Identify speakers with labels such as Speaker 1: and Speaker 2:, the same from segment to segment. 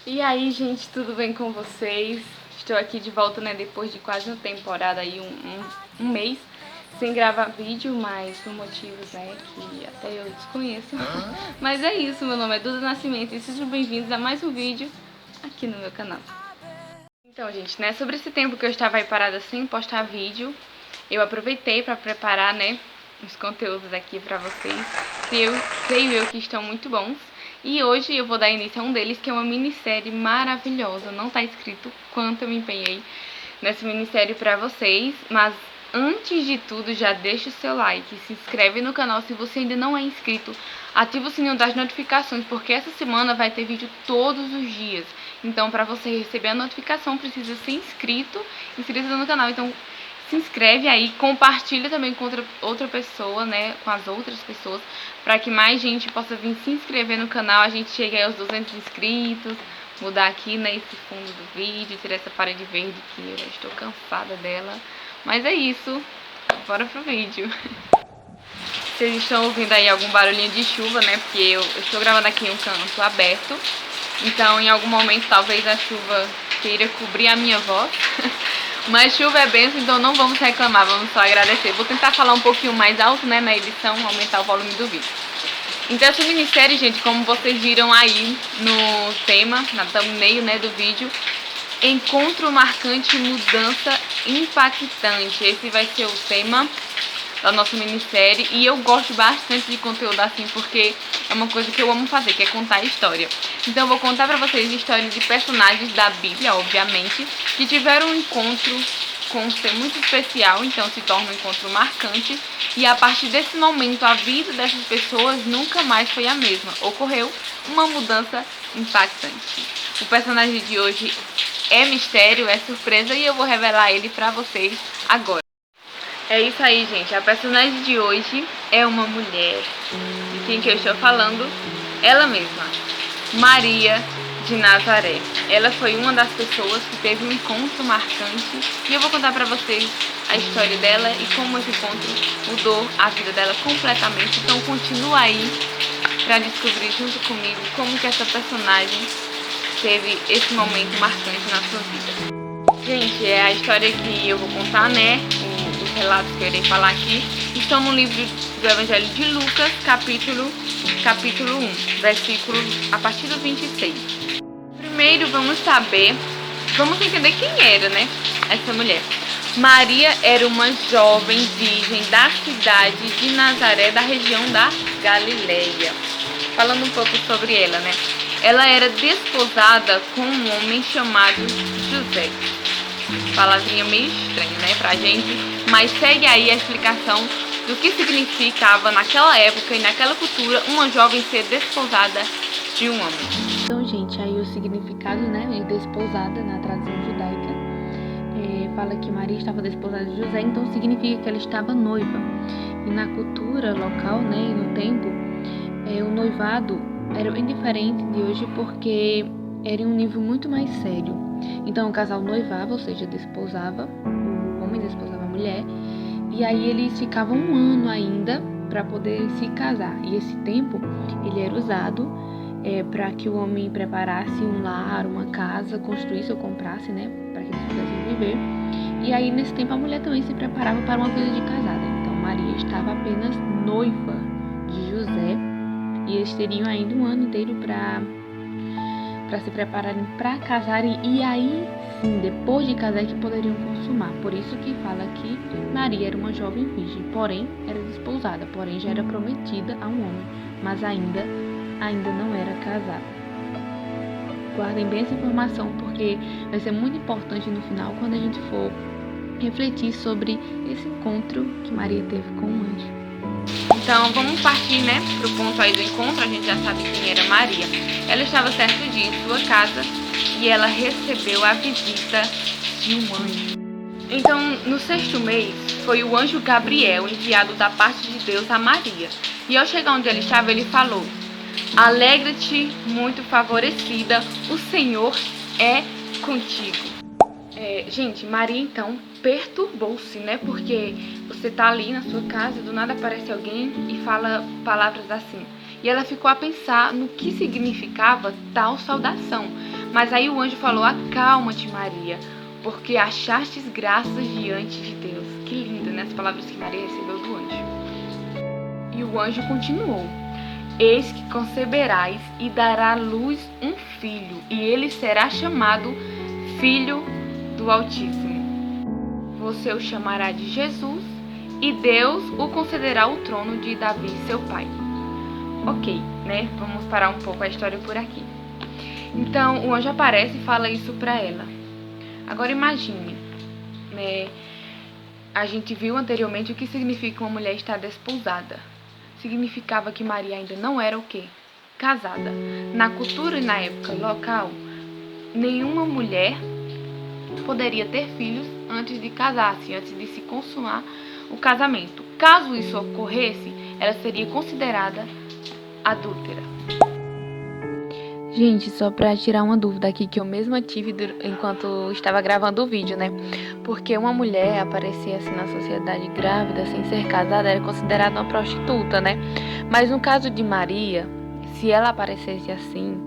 Speaker 1: E aí, gente, tudo bem com vocês? Estou aqui de volta, né, depois de quase uma temporada aí, um mês sem gravar vídeo, mas por motivos, né, que até eu desconheço. Mas é isso, meu nome é Duda Nascimento e sejam bem-vindos a mais um vídeo aqui no meu canal. Então, gente, né, sobre esse tempo que eu estava aí parada sem postar vídeo, eu aproveitei para preparar, né, os conteúdos aqui para vocês, que creio eu que estão muito bons. E hoje eu vou dar início a um deles, que é uma minissérie maravilhosa. Não tá escrito quanto eu me empenhei nessa minissérie pra vocês, mas antes de tudo já deixa o seu like, se inscreve no canal se você ainda não é inscrito, ativa o sininho das notificações, porque essa semana vai ter vídeo todos os dias. Então, pra você receber a notificação, precisa ser inscrito no canal. Então, se inscreve aí, compartilha também com outra pessoa, né, com as outras pessoas, para que mais gente possa vir se inscrever no canal, a gente chegue aí aos 200 inscritos, mudar aqui, né, esse fundo do vídeo, tirar essa parede verde que eu já estou cansada dela. Mas é isso, bora pro vídeo. Vocês estão ouvindo aí algum barulhinho de chuva, né, porque eu estou gravando aqui em um canto aberto, então em algum momento talvez a chuva queira cobrir a minha voz. Mas chuva é benção, então não vamos reclamar, vamos só agradecer. Vou tentar falar um pouquinho mais alto, né, na edição, aumentar o volume do vídeo. Então essa minissérie, gente, como vocês viram aí no tema, na thumbnail, né, do vídeo, encontro marcante, mudança impactante. Esse vai ser o tema da nossa minissérie e eu gosto bastante de conteúdo assim porque é uma coisa que eu amo fazer, que é contar a história. Então eu vou contar pra vocês histórias de personagens da Bíblia, obviamente, que tiveram um encontro com um ser muito especial, então se torna um encontro marcante, e a partir desse momento a vida dessas pessoas nunca mais foi a mesma. Ocorreu uma mudança impactante. O personagem de hoje é mistério, é surpresa e eu vou revelar ele pra vocês agora. É isso aí, gente. A personagem de hoje é uma mulher. De quem que eu estou falando? Ela mesma, Maria de Nazaré. Ela foi uma das pessoas que teve um encontro marcante e eu vou contar pra vocês a história dela e como esse encontro mudou a vida dela completamente. Então continua aí pra descobrir junto comigo como que essa personagem teve esse momento marcante na sua vida. Gente, é a história que eu vou contar, né? Os relatos que eu irei falar aqui estão no livro do Evangelho de Lucas, capítulo 1, versículo a partir do 26. Primeiro vamos entender quem era, né, essa mulher. Maria era uma jovem virgem da cidade de Nazaré, da região da Galileia. Falando um pouco sobre ela, né? Ela era desposada com um homem chamado José. Palavrinha meio estranha, né, pra gente, mas segue aí a explicação do que significava naquela época e naquela cultura uma jovem ser desposada de um homem. Então, gente, aí o significado, né, de desposada na tradução judaica, fala que Maria estava desposada de José, então significa que ela estava noiva. E na cultura local, né, e no tempo, o noivado era bem diferente de hoje porque era em um nível muito mais sério. Então o casal noivava, ou seja, desposava, o homem desposava a mulher, e aí eles ficavam um ano ainda para poder se casar. E esse tempo ele era usado para que o homem preparasse um lar, uma casa, construísse ou comprasse, né, para que eles pudessem viver. E aí nesse tempo a mulher também se preparava para uma vida de casada. Então Maria estava apenas noiva de José e eles teriam ainda um ano inteiro para se prepararem para casarem, e aí sim, depois de casar, que poderiam consumar. Por isso que fala que Maria era uma jovem virgem, porém era desposada, porém já era prometida a um homem, mas ainda não era casada. Guardem bem essa informação, porque vai ser muito importante no final, quando a gente for refletir sobre esse encontro que Maria teve com o anjo. Então vamos partir, né, pro ponto aí do encontro. A gente já sabe quem era Maria. Ela estava certo dia em sua casa e ela recebeu a visita de um anjo. Então, no 6º mês, foi o anjo Gabriel enviado da parte de Deus a Maria. E ao chegar onde ela estava, ele falou: alegra-te, muito favorecida, o Senhor é contigo. Gente, Maria então perturbou-se, né? Porque você tá ali na sua casa e do nada aparece alguém e fala palavras assim. E ela ficou a pensar no que significava tal saudação. Mas aí o anjo falou: acalma-te, Maria, porque achastes graças diante de Deus. Que lindo, né? As palavras que Maria recebeu do anjo. E o anjo continuou: eis que conceberás e dará à luz um filho, e ele será chamado Filho do Altíssimo. Você o chamará de Jesus, e Deus o concederá o trono de Davi, seu pai. Ok, né? Vamos parar um pouco a história por aqui. Então, o anjo aparece e fala isso para ela. Agora imagine, né? A gente viu anteriormente o que significa uma mulher estar desposada. Significava que Maria ainda não era o quê? Casada. Na cultura e na época local, nenhuma mulher poderia ter filhos antes de casar-se, antes de se consumar o casamento. Caso isso ocorresse, ela seria considerada adúltera. Gente, só pra tirar uma dúvida aqui que eu mesma tive enquanto estava gravando o vídeo, né? Porque uma mulher aparecer assim na sociedade grávida, sem ser casada, era considerada uma prostituta, né? Mas no caso de Maria, se ela aparecesse assim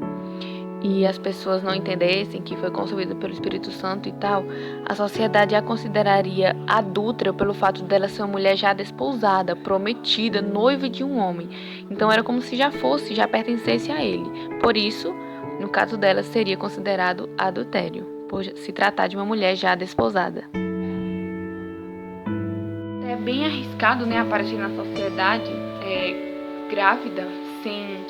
Speaker 1: e as pessoas não entendessem que foi concebida pelo Espírito Santo e tal, a sociedade a consideraria adúltera pelo fato dela ser uma mulher já desposada, prometida, noiva de um homem. Então era como se já pertencesse a ele. Por isso, no caso dela, seria considerado adultério, por se tratar de uma mulher já desposada. É bem arriscado, né, aparecer na sociedade grávida, sem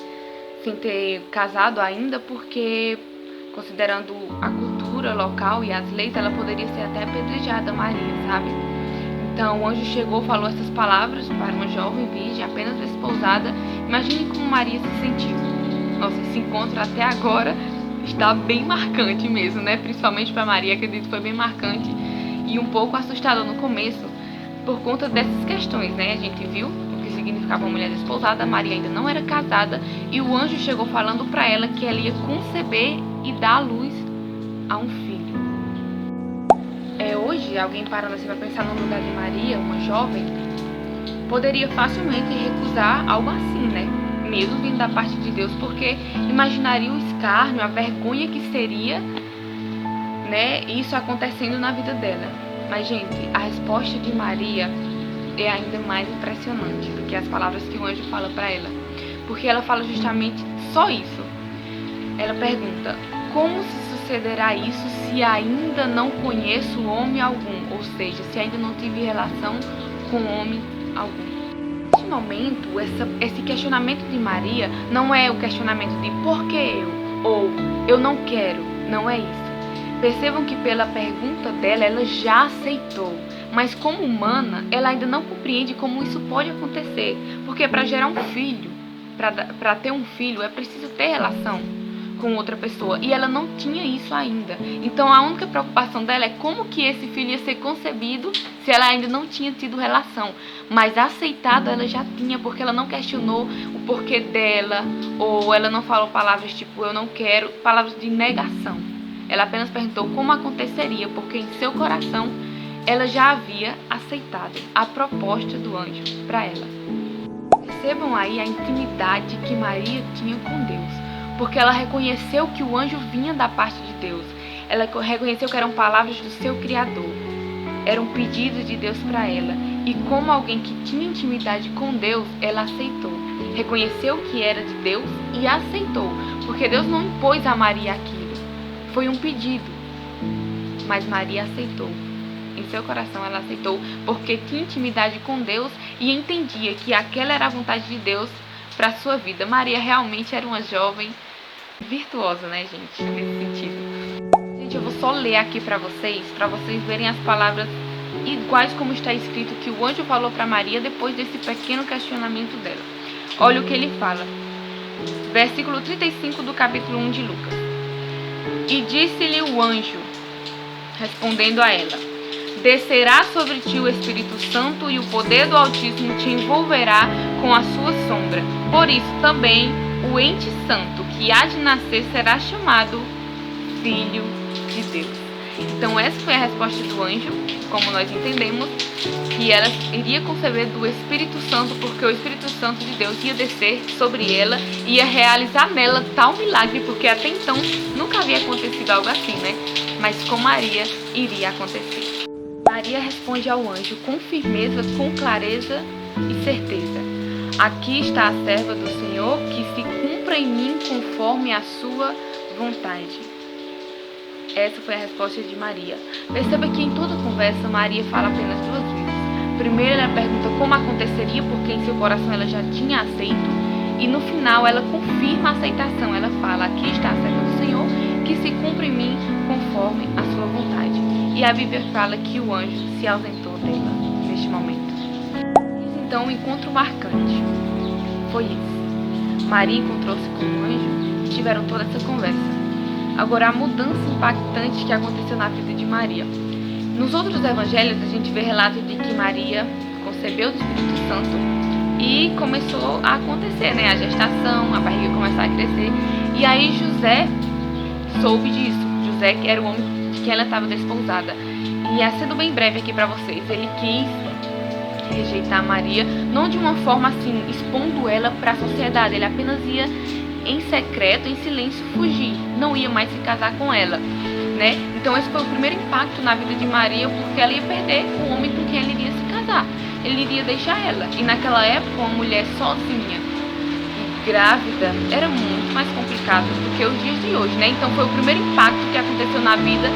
Speaker 1: ter casado ainda, porque, considerando a cultura local e as leis, ela poderia ser até apedrejada, Maria, sabe? Então, o anjo chegou, falou essas palavras para uma jovem virgem, apenas desposada. Imagine como Maria se sentiu. Nossa, esse encontro até agora está bem marcante mesmo, né? Principalmente para Maria, acredito que foi bem marcante e um pouco assustador no começo, por conta dessas questões, né? A gente viu significava uma mulher desposada, Maria ainda não era casada, e o anjo chegou falando para ela que ela ia conceber e dar à luz a um filho. Hoje, alguém parando assim para pensar no lugar de Maria, uma jovem, poderia facilmente recusar algo assim, né? Mesmo vindo da parte de Deus, porque imaginaria o escárnio, a vergonha que seria, né, isso acontecendo na vida dela. Mas, gente, a resposta de Maria é ainda mais impressionante do que as palavras que o anjo fala para ela, porque ela fala justamente só isso. Ela pergunta: como se sucederá isso se ainda não conheço homem algum? Ou seja, se ainda não tive relação com homem algum. Neste momento, esse questionamento de Maria não é o questionamento de por que eu, ou eu não quero, não é isso. Percebam que pela pergunta dela, ela já aceitou. Mas como humana, ela ainda não compreende como isso pode acontecer. Porque para gerar um filho, para ter um filho, é preciso ter relação com outra pessoa. E ela não tinha isso ainda. Então a única preocupação dela é como que esse filho ia ser concebido se ela ainda não tinha tido relação. Mas aceitado ela já tinha, porque ela não questionou o porquê dela. Ou ela não falou palavras tipo eu não quero, palavras de negação. Ela apenas perguntou como aconteceria, porque em seu coração ela já havia aceitado a proposta do anjo para ela. Percebam aí a intimidade que Maria tinha com Deus, porque ela reconheceu que o anjo vinha da parte de Deus. Ela reconheceu que eram palavras do seu Criador, era um pedido de Deus para ela. E como alguém que tinha intimidade com Deus, ela aceitou. Reconheceu que era de Deus e aceitou, porque Deus não impôs a Maria aquilo. Foi um pedido, mas Maria aceitou. Em seu coração ela aceitou, porque tinha intimidade com Deus e entendia que aquela era a vontade de Deus para a sua vida. Maria realmente era uma jovem virtuosa, né, gente? Nesse sentido. Gente, eu vou só ler aqui para vocês verem as palavras iguais como está escrito que o anjo falou para Maria depois desse pequeno questionamento dela. Olha o que ele fala. Versículo 35 do capítulo 1 de Lucas. E disse-lhe o anjo, respondendo a ela: descerá sobre ti o Espírito Santo e o poder do Altíssimo te envolverá com a sua sombra. Por isso também o ente santo que há de nascer será chamado Filho de Deus. Então essa foi a resposta do anjo, como nós entendemos. que ela iria conceber do Espírito Santo, porque o Espírito Santo de Deus ia descer sobre ela, ia realizar nela tal milagre, porque até então nunca havia acontecido algo assim, né? Mas com Maria iria acontecer. Maria responde ao anjo com firmeza, com clareza e certeza: aqui está a serva do Senhor, que se cumpra em mim conforme a sua vontade. Essa foi a resposta de Maria. Perceba que em toda a conversa Maria fala apenas 2 vezes. Primeiro ela pergunta como aconteceria, porque em seu coração ela já tinha aceito. E no final ela confirma a aceitação. Ela fala: aqui está a serva do Senhor, que se cumpra em mim conforme a sua vontade. E a Bíblia fala que o anjo se ausentou dela neste momento. Então o encontro marcante foi esse. Maria encontrou-se com o anjo e tiveram toda essa conversa. Agora, a mudança impactante que aconteceu na vida de Maria. Nos outros evangelhos, a gente vê relato de que Maria concebeu do Espírito Santo e começou a acontecer, né? A gestação, a barriga começar a crescer. E aí José soube disso. José, que era o homem de quem ela estava desposada. E sendo bem breve aqui para vocês, ele quis rejeitar Maria, não de uma forma assim, expondo ela para a sociedade. Ele apenas ia em secreto, em silêncio, fugir. Não ia mais se casar com ela, né? Então esse foi o primeiro impacto na vida de Maria, porque ela ia perder o homem com quem ela iria se casar. Ele iria deixar ela. E naquela época, uma mulher sozinha e grávida era muito mais complicado do que os dias de hoje, né? Então foi o primeiro impacto que aconteceu na vida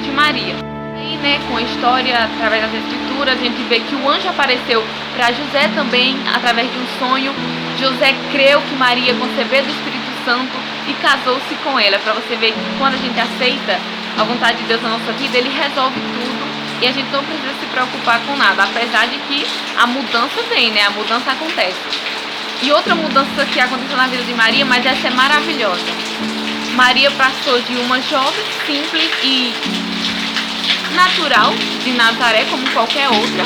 Speaker 1: de Maria. E, né, com a história, através das escrituras, a gente vê que o anjo apareceu para José também, através de um sonho. José creu que Maria concebeu do Espírito Santo e casou-se com ela. Para você ver que quando a gente aceita a vontade de Deus na nossa vida, Ele resolve tudo e a gente não precisa se preocupar com nada. Apesar de que a mudança vem, né? A mudança acontece. E outra mudança que aconteceu na vida de Maria, mas essa é maravilhosa. Maria passou de uma jovem simples e natural de Nazaré, como qualquer outra,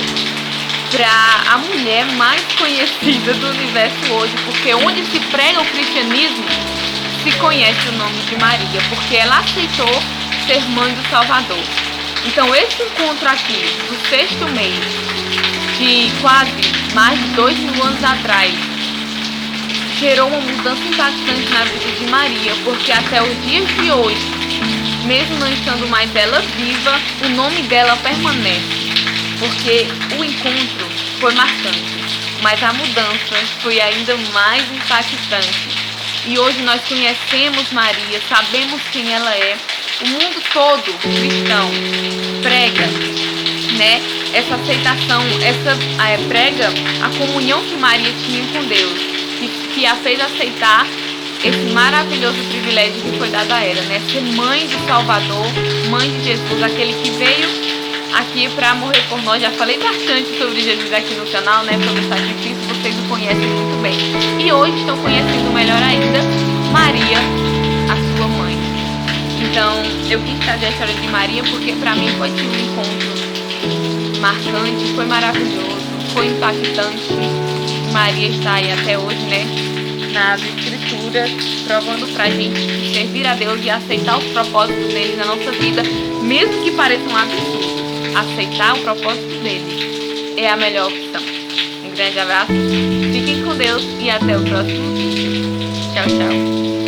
Speaker 1: para a mulher mais conhecida do universo hoje, porque onde se prega o cristianismo, se conhece o nome de Maria, porque ela aceitou ser mãe do Salvador. Então esse encontro aqui, do 6º mês, de quase mais de 2000 anos atrás, gerou uma mudança impactante na vida de Maria, porque até os dias de hoje, mesmo não estando mais ela viva, o nome dela permanece. Porque o encontro foi marcante, mas a mudança foi ainda mais impactante. E hoje nós conhecemos Maria, sabemos quem ela é. O mundo todo cristão prega, né, essa aceitação, prega a comunhão que Maria tinha com Deus, que a fez aceitar esse maravilhoso privilégio que foi dado a ela, né, ser mãe do Salvador, mãe de Jesus, aquele que veio aqui para morrer por nós. Já falei bastante sobre Jesus aqui no canal, né, sobre o sacrifício, vocês o conhecem muito bem. E hoje estão conhecendo melhor ainda Maria, a sua mãe. Então, eu quis trazer a história de Maria porque para mim foi sim um encontro marcante, foi maravilhoso, foi impactante. Maria está aí até hoje, né, nas escrituras, provando pra gente que servir a Deus e aceitar os propósitos dele na nossa vida, mesmo que pareça um absurdo, aceitar o propósito dele é a melhor opção. Um grande abraço, fiquem com Deus e até o próximo vídeo. Tchau, tchau.